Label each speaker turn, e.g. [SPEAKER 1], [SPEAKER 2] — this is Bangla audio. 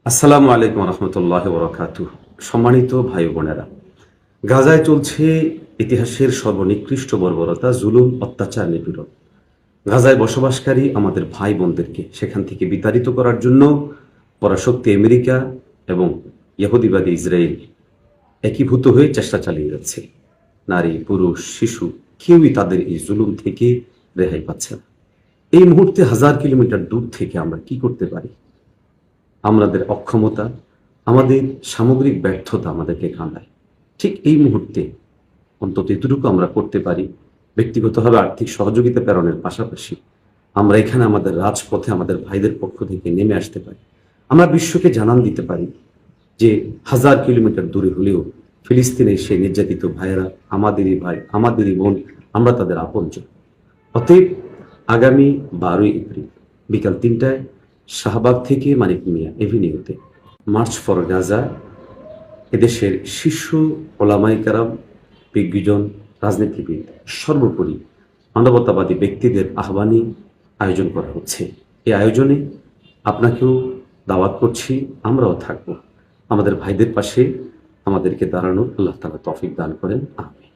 [SPEAKER 1] আসসালামু আলাইকুম রহমতুল্লাহ বরকাতুহ। সম্মানিত ভাই বোনেরা, গাজায় চলছে ইতিহাসের সর্বনিকৃষ্ট বর্বরতা, জুলুম, অত্যাচার, নিপীড়ন। গাজায় বসবাসকারী আমাদের ভাই বোনদেরকে সেখান থেকে বিতাড়িত করার জন্য পরাশক্তি আমেরিকা এবং ইহুদিবাদী ইসরায়েল একীভূত হয়ে চেষ্টা চালিয়ে যাচ্ছে। নারী, পুরুষ, শিশু কেউই তাদের এই জুলুম থেকে রেহাই পাচ্ছে না। এই মুহূর্তে হাজার কিলোমিটার দূর থেকে আমরা কি করতে পারি? আমাদের অক্ষমতা, আমাদের সামগ্রিক ব্যর্থতা আমাদেরকে কাঁদায়। ঠিক এই মুহূর্তে অন্তত এতটুকু আমরা করতে পারি, ব্যক্তিগতভাবে আর্থিক সহযোগিতা প্রেরণের পাশাপাশি আমরা এখানে আমাদের রাজপথে আমাদের ভাইদের পক্ষ থেকে নেমে আসতে পারি। আমরা বিশ্বকে জানান দিতে পারি যে হাজার কিলোমিটার দূরে হলেও ফিলিস্তিনের সেই নির্যাতিত ভাইয়েরা আমাদেরই ভাই, আমাদেরই বোন, আমরা তাদের আপনজন। অতএব আগামী 12 এপ্রিল বিকাল 3টায় শাহবাগ থেকে মানিক মিয়া এভিনিউতে মার্চ ফর গাজা, এদেশের শীর্ষ ওলামায়ে কেরাম, বিজ্ঞজন, রাজনীতিবিদ, সর্বোপরি মানবতাবাদী ব্যক্তিদের আহ্বানে আয়োজন করা হচ্ছে। এই আয়োজনে আপনাকেও দাওয়াত করছি, আমরাও থাকব। আমাদের ভাইদের পাশে আমাদেরকে দাঁড়ানোর আল্লাহ তাআলা তৌফিক দান করেন। আমিন।